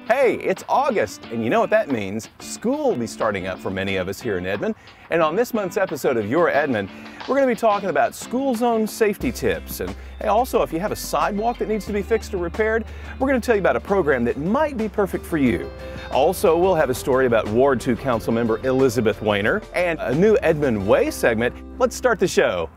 Hey, it's August, and you know what that means. School will be starting up for many of us here in Edmond. And on this month's episode of Your Edmond, we're going to be talking about school zone safety tips. And hey, also, if you have a sidewalk that needs to be fixed or repaired, we're going to tell you about a program that might be perfect for you. Also, we'll have a story about Ward 2 Council member Elizabeth Waner and a new Edmond Way segment. Let's start the show.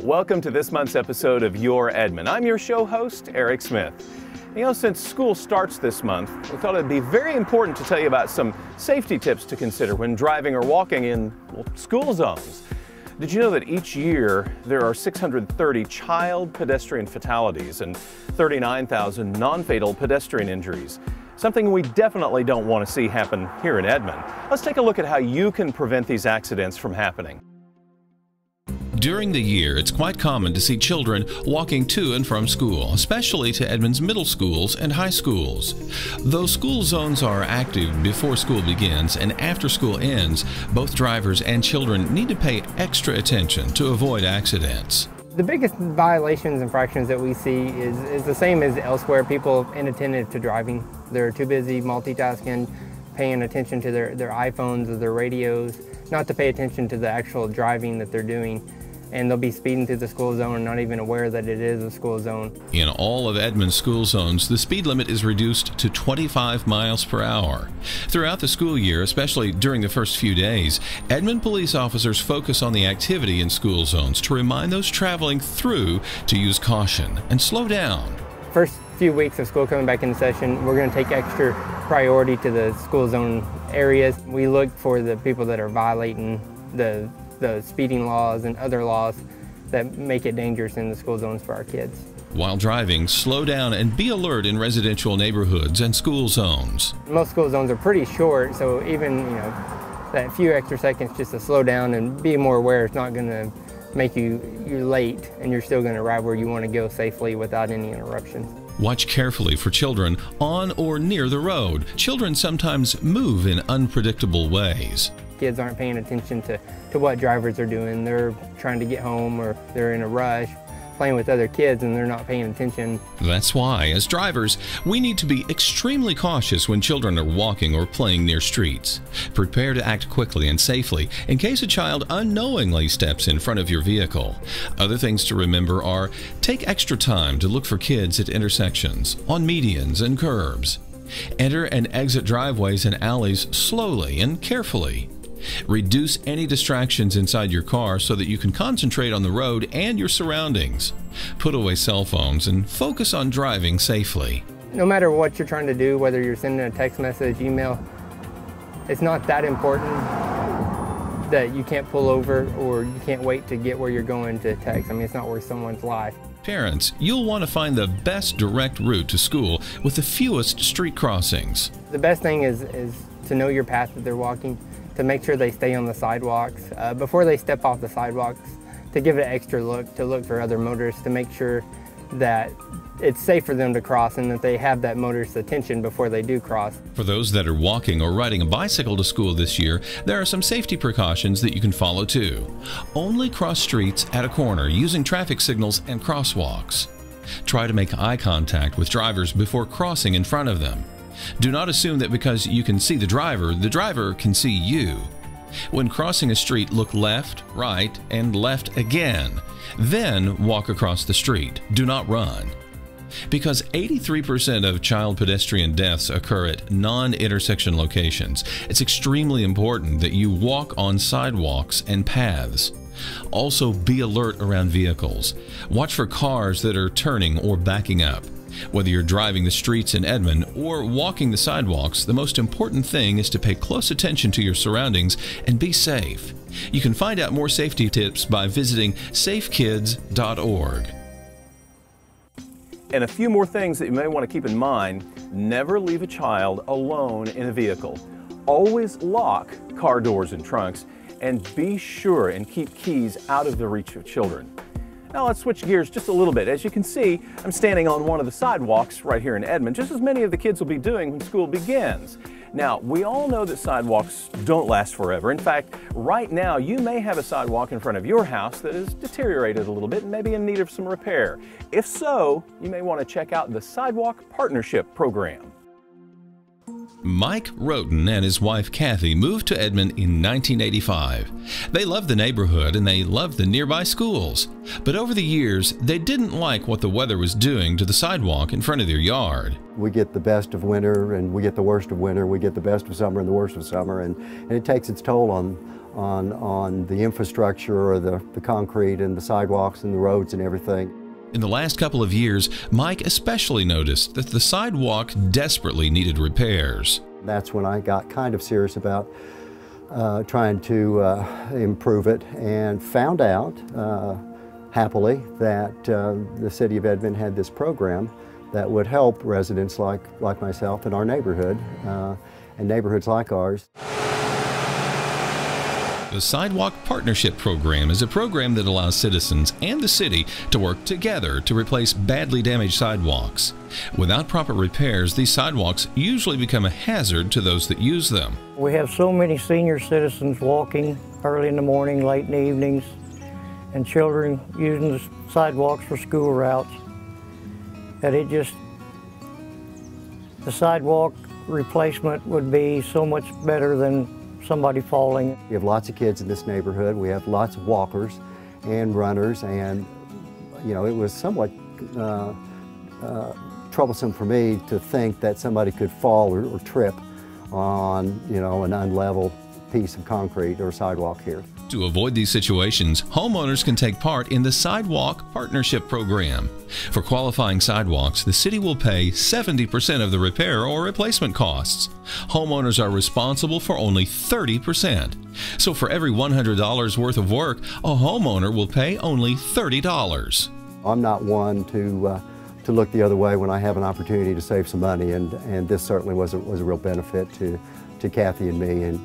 Welcome to this month's episode of Your Edmond. I'm your show host, Eric Smith. You know, since school starts this month, we thought it'd be very important to tell you about some safety tips to consider when driving or walking in school zones. Did you know that each year there are 630 child pedestrian fatalities and 39,000 non-fatal pedestrian injuries? Something we definitely don't want to see happen here in Edmond. Let's take a look at how you can prevent these accidents from happening. During the year, it's quite common to see children walking to and from school, especially to Edmond's middle schools and high schools. Though school zones are active before school begins and after school ends, both drivers and children need to pay extra attention to avoid accidents. The biggest violations and infractions that we see is the same as elsewhere. People inattentive to driving. They're too busy multitasking, paying attention to their iPhones or their radios, not to pay attention to the actual driving that they're doing. And they'll be speeding through the school zone and not even aware that it is a school zone. In all of Edmond's school zones, the speed limit is reduced to 25 miles per hour. Throughout the school year, especially during the first few days, Edmond police officers focus on the activity in school zones to remind those traveling through to use caution and slow down. First few weeks of school coming back into session, we're going to take extra priority to the school zone areas. We look for the people that are violating the speeding laws and other laws that make it dangerous in the school zones for our kids. While driving, slow down and be alert in residential neighborhoods and school zones. Most school zones are pretty short, so even that few extra seconds just to slow down and be more aware, it's not going to make you're late, and you're still going to arrive where you want to go safely without any interruptions. Watch carefully for children on or near the road. Children sometimes move in unpredictable ways. Kids aren't paying attention to what drivers are doing. They're trying to get home, or they're in a rush playing with other kids, and they're not paying attention. That's why, as drivers, we need to be extremely cautious when children are walking or playing near streets. Prepare to act quickly and safely in case a child unknowingly steps in front of your vehicle. Other things to remember are: take extra time to look for kids at intersections, on medians and curbs. Enter and exit driveways and alleys slowly and carefully. Reduce any distractions inside your car so that you can concentrate on the road and your surroundings. Put away cell phones and focus on driving safely. No matter what you're trying to do, whether you're sending a text message, email, it's not that important that you can't pull over or you can't wait to get where you're going to text. I mean, it's not worth someone's life. Parents, you'll want to find the best direct route to school with the fewest street crossings. The best thing is to know your path that they're walking, to make sure they stay on the sidewalks. Before they step off the sidewalks, to give it an extra look, to look for other motorists, to make sure that it's safe for them to cross and that they have that motorist's attention before they do cross. For those that are walking or riding a bicycle to school this year, there are some safety precautions that you can follow too. Only cross streets at a corner using traffic signals and crosswalks. Try to make eye contact with drivers before crossing in front of them. Do not assume that because you can see the driver can see you. When crossing a street, look left, right, and left again. Then walk across the street. Do not run. Because 83% of child pedestrian deaths occur at non-intersection locations, it's extremely important that you walk on sidewalks and paths. Also, be alert around vehicles. Watch for cars that are turning or backing up. Whether you're driving the streets in Edmond or walking the sidewalks, the most important thing is to pay close attention to your surroundings and be safe. You can find out more safety tips by visiting safekids.org. And a few more things that you may want to keep in mind: never leave a child alone in a vehicle. Always lock car doors and trunks, and be sure and keep keys out of the reach of children. Now let's switch gears just a little bit. As you can see, I'm standing on one of the sidewalks right here in Edmond, just as many of the kids will be doing when school begins. Now, we all know that sidewalks don't last forever. In fact, right now you may have a sidewalk in front of your house that is deteriorated a little bit and maybe in need of some repair. If so, you may want to check out the Sidewalk Partnership Program. Mike Roten and his wife Kathy moved to Edmond in 1985. They loved the neighborhood and they loved the nearby schools. But over the years, they didn't like what the weather was doing to the sidewalk in front of their yard. We get the best of winter and we get the worst of winter. We get the best of summer and the worst of summer. And it takes its toll on the infrastructure or the concrete and the sidewalks and the roads and everything. In the last couple of years, Mike especially noticed that the sidewalk desperately needed repairs. That's when I got kind of serious about trying to improve it and found out, happily, that the City of Edmond had this program that would help residents like myself in our neighborhood and neighborhoods like ours. The Sidewalk Partnership Program is a program that allows citizens and the city to work together to replace badly damaged sidewalks. Without proper repairs, these sidewalks usually become a hazard to those that use them. We have so many senior citizens walking early in the morning, late in the evenings, and children using the sidewalks for school routes, that the sidewalk replacement would be so much better than somebody falling. We have lots of kids in this neighborhood. We have lots of walkers and runners, and you know, it was somewhat troublesome for me to think that somebody could fall or trip on, you know, an unlevel piece of concrete or sidewalk here. To avoid these situations, homeowners can take part in the Sidewalk Partnership Program. For qualifying sidewalks, the city will pay 70% of the repair or replacement costs. Homeowners are responsible for only 30%. So for every $100 worth of work, a homeowner will pay only $30. I'm not one to look the other way when I have an opportunity to save some money, and this certainly was a real benefit to Kathy and me and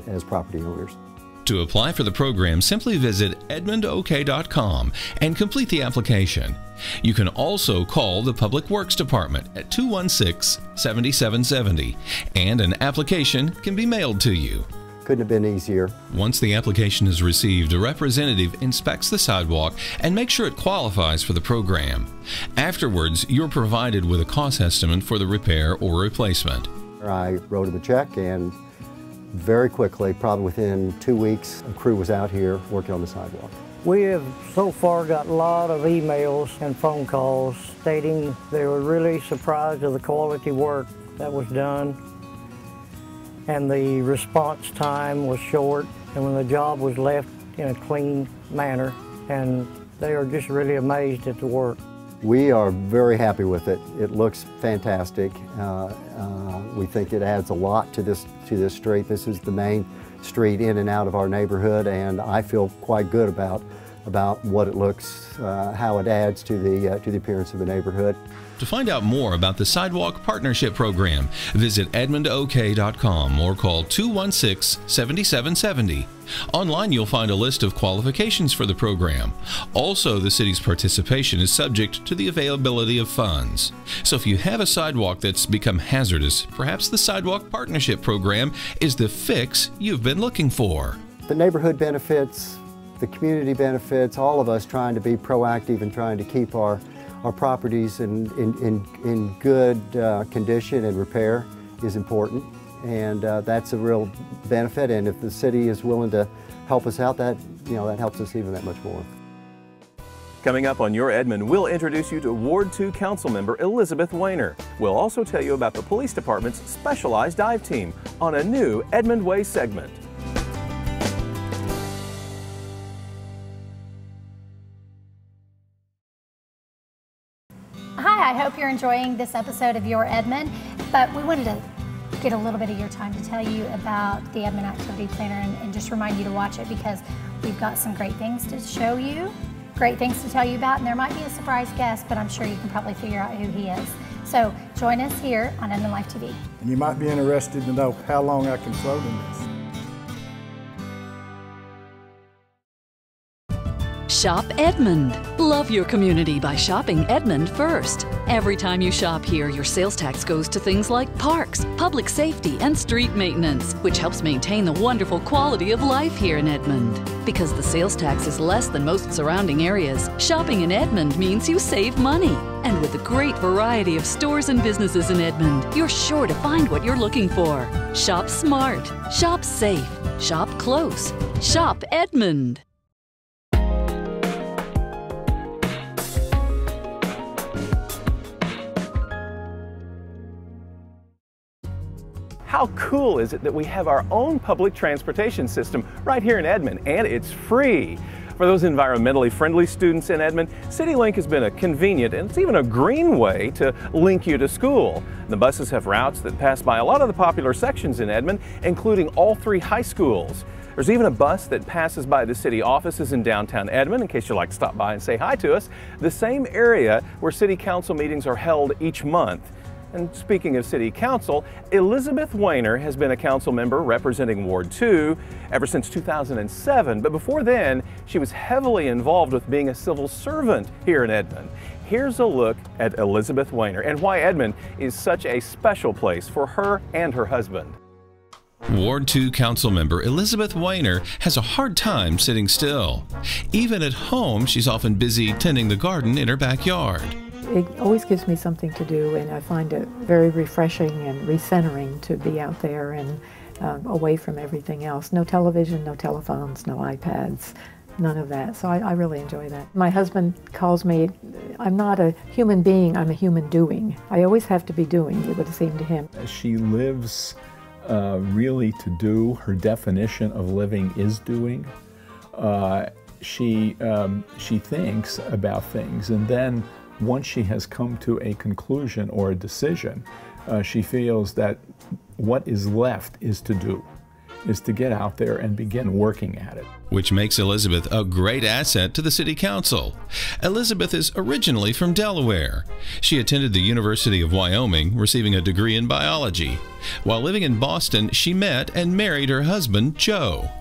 as property owners. To apply for the program, simply visit edmondok.com and complete the application. You can also call the Public Works Department at 216-7770, and an application can be mailed to you. Couldn't have been easier. Once the application is received, a representative inspects the sidewalk and makes sure it qualifies for the program. Afterwards, you're provided with a cost estimate for the repair or replacement. I wrote him a check, and very quickly, probably within 2 weeks, a crew was out here working on the sidewalk. We have so far got a lot of emails and phone calls stating they were really surprised at the quality work that was done, and the response time was short, and when the job was left in a clean manner, and they are just really amazed at the work. We are very happy with it. It looks fantastic. We think it adds a lot to this street. This is the main street in and out of our neighborhood, and I feel quite good about what it looks, how it adds to the appearance of the neighborhood. To find out more about the Sidewalk Partnership Program, visit edmondok.com or call 216-7770. Online, you'll find a list of qualifications for the program. Also, the city's participation is subject to the availability of funds. So if you have a sidewalk that's become hazardous, perhaps the Sidewalk Partnership Program is the fix you've been looking for. The neighborhood benefits, the community benefits, all of us trying to be proactive and trying to keep our properties in good condition and repair is important, and that's a real benefit. And if the city is willing to help us out, that helps us even that much more. Coming up on Your Edmond, we'll introduce you to Ward 2 Council member Elizabeth Waner. We'll also tell you about the police department's specialized dive team on a new Edmond Way segment. Hi, I hope you're enjoying this episode of Your Edmond, but we wanted to get a little bit of your time to tell you about the Edmond Activity Planner and just remind you to watch it, because we've got some great things to show you, great things to tell you about, and there might be a surprise guest, but I'm sure you can probably figure out who he is. So join us here on Edmond Life TV. And you might be interested to know how long I can float in this. Shop Edmond. Love your community by shopping Edmond first. Every time you shop here, your sales tax goes to things like parks, public safety, and street maintenance, which helps maintain the wonderful quality of life here in Edmond. Because the sales tax is less than most surrounding areas, shopping in Edmond means you save money. And with a great variety of stores and businesses in Edmond, you're sure to find what you're looking for. Shop smart, shop safe, shop close, shop Edmond. How cool is it that we have our own public transportation system right here in Edmond, and it's free? For those environmentally friendly students in Edmond, CityLink has been a convenient and it's even a green way to link you to school. The buses have routes that pass by a lot of the popular sections in Edmond, including all 3 high schools. There's even a bus that passes by the city offices in downtown Edmond in case you'd like to stop by and say hi to us, the same area where city council meetings are held each month. And speaking of City Council, Elizabeth Waner has been a council member representing Ward 2 ever since 2007, but before then, she was heavily involved with being a civil servant here in Edmond. Here's a look at Elizabeth Waner and why Edmond is such a special place for her and her husband. Ward 2 council member Elizabeth Waner has a hard time sitting still. Even at home, she's often busy tending the garden in her backyard. It always gives me something to do, and I find it very refreshing and recentering to be out there and away from everything else. No television, no telephones, no iPads, none of that. So I really enjoy that. My husband calls me, I'm not a human being, I'm a human doing. I always have to be doing, it would seem to him. She lives really to do. Her definition of living is doing. She thinks about things, and then once she has come to a conclusion or a decision, she feels that what is left is to do, is to get out there and begin working at it. Which makes Elizabeth a great asset to the City Council. Elizabeth is originally from Delaware. She attended the University of Wyoming, receiving a degree in biology. While living in Boston, she met and married her husband, Joe.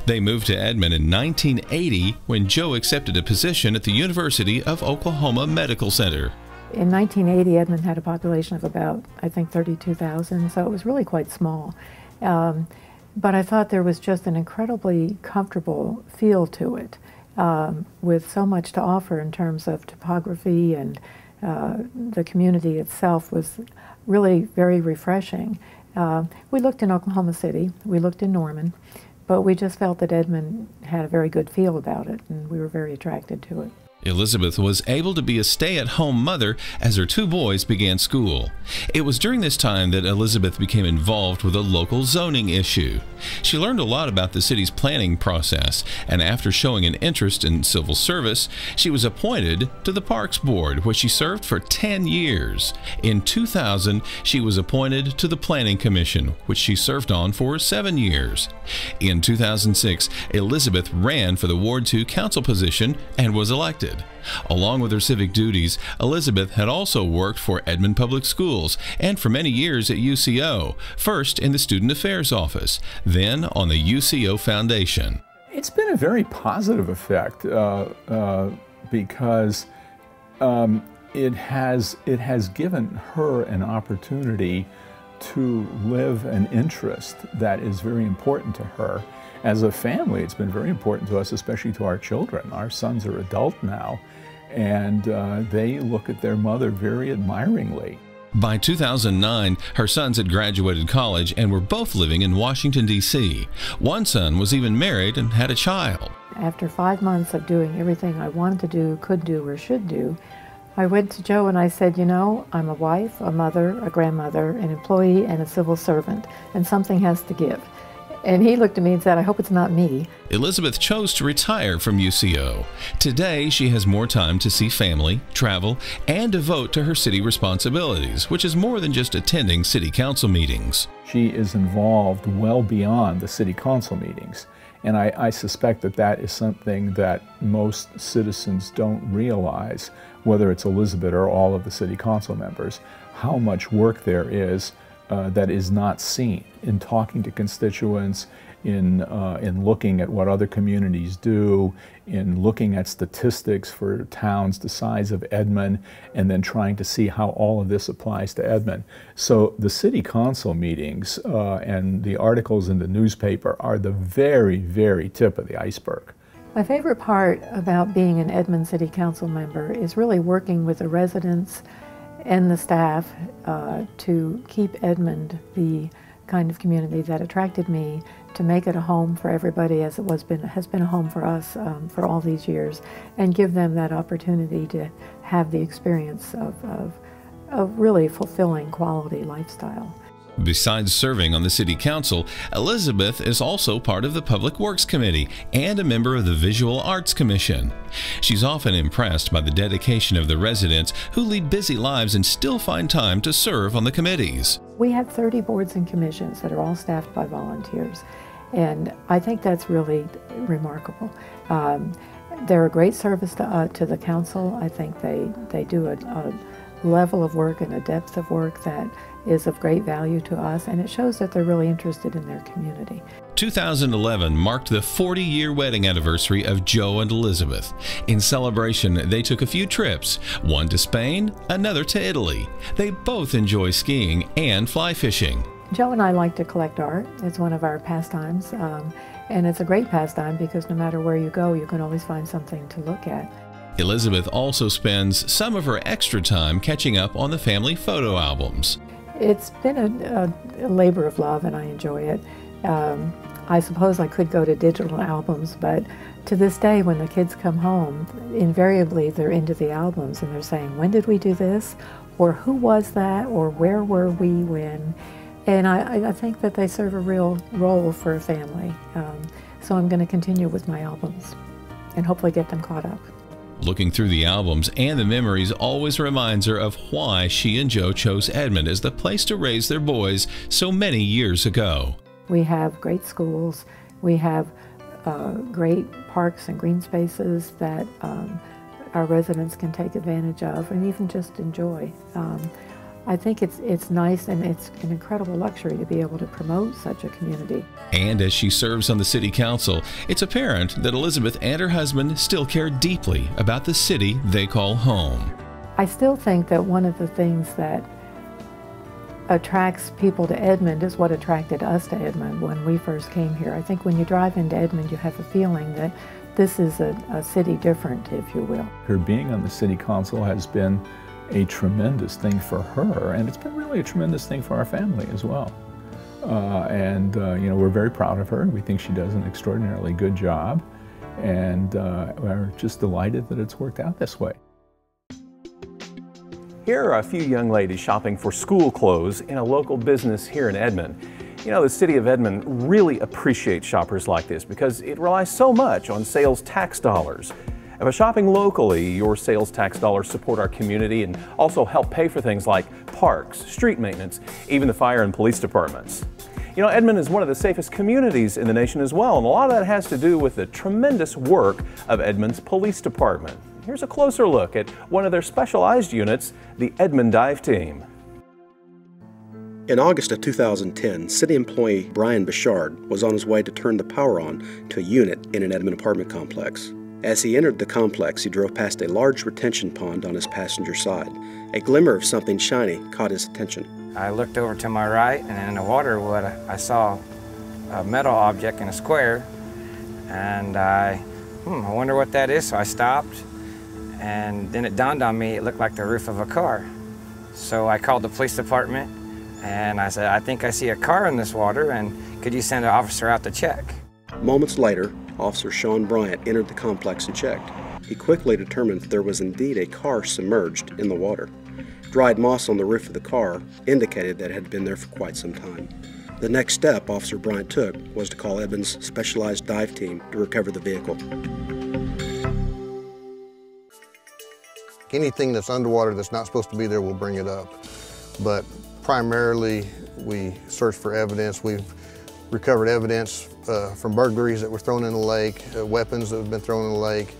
They moved to Edmond in 1980 when Joe accepted a position at the University of Oklahoma Medical Center. In 1980, Edmond had a population of about, I think, 32,000, so it was really quite small. But I thought there was just an incredibly comfortable feel to it, with so much to offer in terms of topography, and the community itself was really very refreshing. We looked in Oklahoma City, we looked in Norman, but we just felt that Edmond had a very good feel about it, and we were very attracted to it. Elizabeth was able to be a stay-at-home mother as her 2 boys began school. It was during this time that Elizabeth became involved with a local zoning issue. She learned a lot about the city's planning process, and after showing an interest in civil service, she was appointed to the Parks Board, where she served for 10 years. In 2000, she was appointed to the Planning Commission, which she served on for 7 years. In 2006, Elizabeth ran for the Ward 2 council position and was elected. Along with her civic duties, Elizabeth had also worked for Edmond Public Schools and for many years at UCO, first in the Student Affairs Office, then on the UCO Foundation. It's been a very positive effect because it has given her an opportunity to live an interest that is very important to her. As a family, it's been very important to us, especially to our children. Our sons are adult now, and they look at their mother very admiringly. By 2009, her sons had graduated college and were both living in Washington, D.C. One son was even married and had a child. After 5 months of doing everything I wanted to do, could do, or should do, I went to Joe and I said, you know, I'm a wife, a mother, a grandmother, an employee, and a civil servant, and something has to give. And he looked at me and said, I hope it's not me. Elizabeth chose to retire from UCO. Today, she has more time to see family, travel, and devote to her city responsibilities, which is more than just attending city council meetings. She is involved well beyond the city council meetings. And I suspect that that is something that most citizens don't realize, whether it's Elizabeth or all of the city council members, how much work there is that is not seen in talking to constituents in looking at what other communities do, in looking at statistics for towns the size of Edmond, and then trying to see how all of this applies to Edmond. So the city council meetings and the articles in the newspaper are the very, very tip of the iceberg. My favorite part about being an Edmond City Council member is really working with the residents and the staff to keep Edmond the kind of community that attracted me, to make it a home for everybody as it has been a home for us for all these years, and give them that opportunity to have the experience of really fulfilling quality lifestyle. Besides serving on the City Council, Elizabeth is also part of the Public Works Committee and a member of the Visual Arts Commission. She's often impressed by the dedication of the residents who lead busy lives and still find time to serve on the committees. We have 30 boards and commissions that are all staffed by volunteers, and I think that's really remarkable. They're a great service to the council. I think they do a level of work and a depth of work that is of great value to us, and it shows that they're really interested in their community. 2011 marked the 40-year wedding anniversary of Joe and Elizabeth. In celebration, they took a few trips, one to Spain, another to Italy. They both enjoy skiing and fly fishing. Joe and I like to collect art. It's one of our pastimes, and it's a great pastime because no matter where you go, you can always find something to look at. Elizabeth also spends some of her extra time catching up on the family photo albums. It's been a labor of love, and I enjoy it. I suppose I could go to digital albums, but to this day when the kids come home, invariably they're into the albums and they're saying, when did we do this? Or who was that? Or where were we when? And I think that they serve a real role for a family. So I'm going to continue with my albums and hopefully get them caught up. Looking through the albums and the memories always reminds her of why she and Joe chose Edmond as the place to raise their boys so many years ago. We have great schools. We have great parks and green spaces that our residents can take advantage of and even just enjoy. I think it's nice, and it's an incredible luxury to be able to promote such a community. And as she serves on the City Council, it's apparent that Elizabeth and her husband still care deeply about the city they call home. I still think that one of the things that attracts people to Edmond is what attracted us to Edmond when we first came here. I think when you drive into Edmond, you have a feeling that this is a city different, if you will. Her being on the City Council has been a tremendous thing for her, and it's been really a tremendous thing for our family as well. You know, we're very proud of her. We think she does an extraordinarily good job, and we're just delighted that it's worked out this way. Here are a few young ladies shopping for school clothes in a local business here in Edmond. You know, the city of Edmond really appreciates shoppers like this because it relies so much on sales tax dollars. By shopping locally, your sales tax dollars support our community and also help pay for things like parks, street maintenance, even the fire and police departments. You know, Edmond is one of the safest communities in the nation as well, and a lot of that has to do with the tremendous work of Edmond's police department. Here's a closer look at one of their specialized units, the Edmond Dive Team. In August of 2010, city employee Brian Bouchard was on his way to turn the power on to a unit in an Edmond apartment complex. As he entered the complex, he drove past a large retention pond on his passenger side. A glimmer of something shiny caught his attention. I looked over to my right, and in the water I saw a metal object in a square, and I wonder what that is, so I stopped, and then it dawned on me it looked like the roof of a car. So I called the police department, and I said, I think I see a car in this water, and could you send an officer out to check? Moments later, Officer Sean Bryant entered the complex and checked. He quickly determined that there was indeed a car submerged in the water. Dried moss on the roof of the car indicated that it had been there for quite some time. The next step Officer Bryant took was to call Edmond's specialized dive team to recover the vehicle. Anything that's underwater that's not supposed to be there, we'll bring it up. But primarily, we search for evidence. We've recovered evidence from burglaries that were thrown in the lake, weapons that have been thrown in the lake,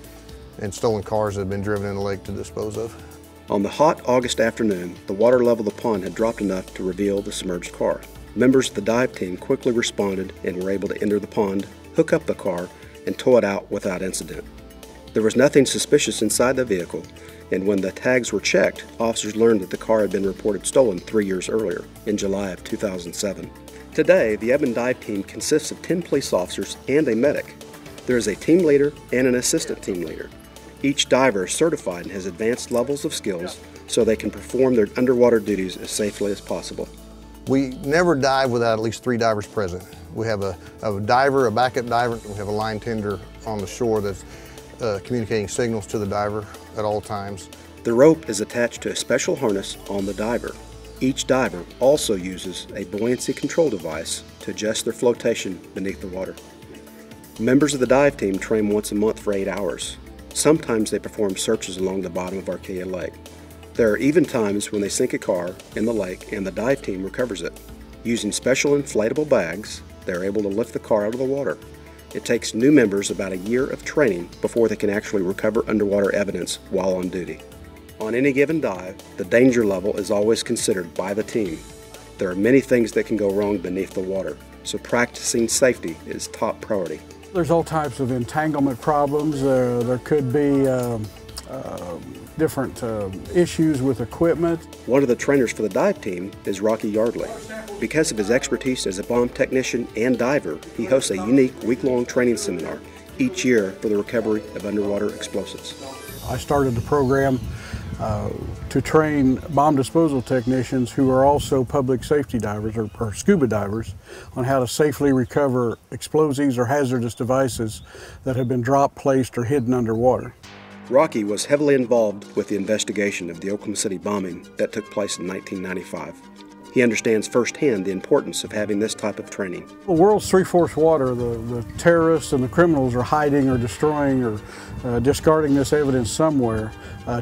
and stolen cars that have been driven in the lake to dispose of. On the hot August afternoon, the water level of the pond had dropped enough to reveal the submerged car. Members of the dive team quickly responded and were able to enter the pond, hook up the car, and tow it out without incident. There was nothing suspicious inside the vehicle, and when the tags were checked, officers learned that the car had been reported stolen 3 years earlier, in July of 2007. Today, the Edmond dive team consists of 10 police officers and a medic. There is a team leader and an assistant team leader. Each diver is certified and has advanced levels of skills so they can perform their underwater duties as safely as possible. We never dive without at least 3 divers present. We have a diver, a backup diver, and we have a line tender on the shore that's communicating signals to the diver at all times. The rope is attached to a special harness on the diver. Each diver also uses a buoyancy control device to adjust their flotation beneath the water. Members of the dive team train once a month for 8 hours. Sometimes they perform searches along the bottom of Arcadia Lake. There are even times when they sink a car in the lake and the dive team recovers it. Using special inflatable bags, they are able to lift the car out of the water. It takes new members about a year of training before they can actually recover underwater evidence while on duty. On any given dive, the danger level is always considered by the team. There are many things that can go wrong beneath the water, so practicing safety is top priority. There's all types of entanglement problems. There could be different issues with equipment. One of the trainers for the dive team is Rocky Yardley. Because of his expertise as a bomb technician and diver, he hosts a unique week-long training seminar each year for the recovery of underwater explosives. I started the program to train bomb disposal technicians who are also public safety divers or scuba divers on how to safely recover explosives or hazardous devices that have been dropped, placed, or hidden underwater. Rocky was heavily involved with the investigation of the Oklahoma City bombing that took place in 1995. He understands firsthand the importance of having this type of training. The world's 3/4 water. The terrorists and the criminals are hiding or destroying or discarding this evidence somewhere.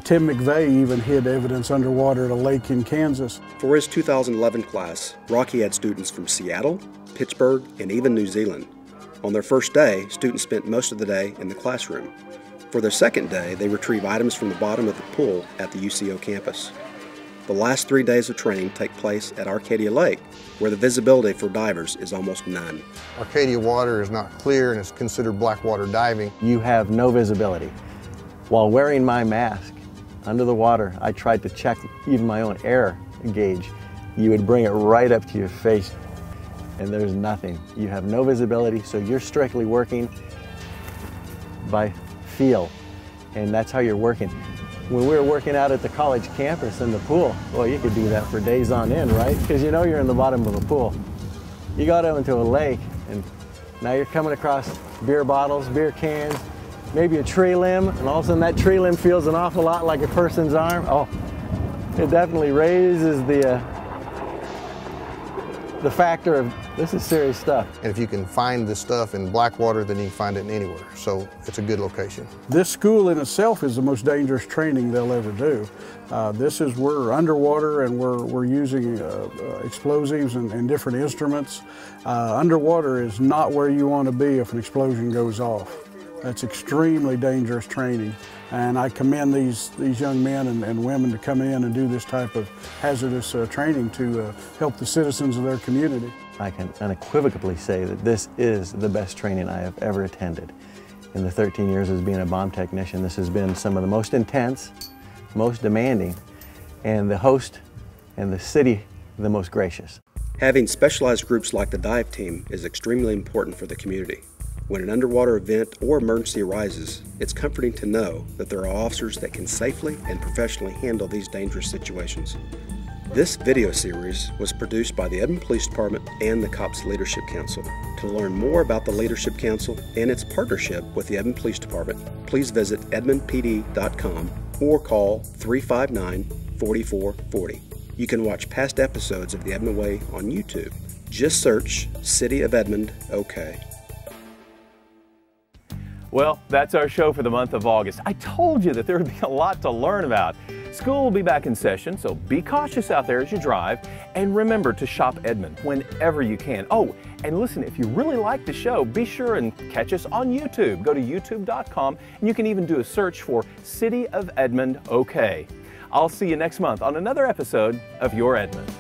Tim McVeigh even hid evidence underwater at a lake in Kansas. For his 2011 class, Rocky had students from Seattle, Pittsburgh, and even New Zealand. On their first day, students spent most of the day in the classroom. For their second day, they retrieve items from the bottom of the pool at the UCO campus. The last 3 days of training take place at Arcadia Lake, where the visibility for divers is almost none. Arcadia water is not clear and is considered black water diving. You have no visibility. While wearing my mask under the water, I tried to check even my own air gauge. You would bring it right up to your face and there's nothing. You have no visibility, so you're strictly working by feel, and that's how you're working. When we were working out at the college campus in the pool, well, you could do that for days on end, right? Because you know you're in the bottom of the pool. You got out into a lake, and now you're coming across beer bottles, beer cans, maybe a tree limb, and all of a sudden that tree limb feels an awful lot like a person's arm. Oh, it definitely raises the factor of this is serious stuff. And if you can find this stuff in Blackwater, then you can find it anywhere. So it's a good location. This school in itself is the most dangerous training they'll ever do. We're underwater and we're using explosives and different instruments. Underwater is not where you want to be if an explosion goes off. That's extremely dangerous training. And I commend these young men and women to come in and do this type of hazardous training to help the citizens of their community. I can unequivocally say that this is the best training I have ever attended. In the 13 years as being a bomb technician, this has been some of the most intense, most demanding, and the host and the city the most gracious. Having specialized groups like the dive team is extremely important for the community. When an underwater event or emergency arises, it's comforting to know that there are officers that can safely and professionally handle these dangerous situations. This video series was produced by the Edmond Police Department and the Cops Leadership Council. To learn more about the Leadership Council and its partnership with the Edmond Police Department, please visit edmondpd.com or call 359-4440. You can watch past episodes of the Edmond Way on YouTube. Just search City of Edmond, OK. Well, that's our show for the month of August. I told you that there would be a lot to learn about. School will be back in session, so be cautious out there as you drive, and remember to shop Edmond whenever you can. Oh, and listen, if you really like the show, be sure and catch us on YouTube. Go to youtube.com, and you can even do a search for City of Edmond OK. I'll see you next month on another episode of Your Edmond.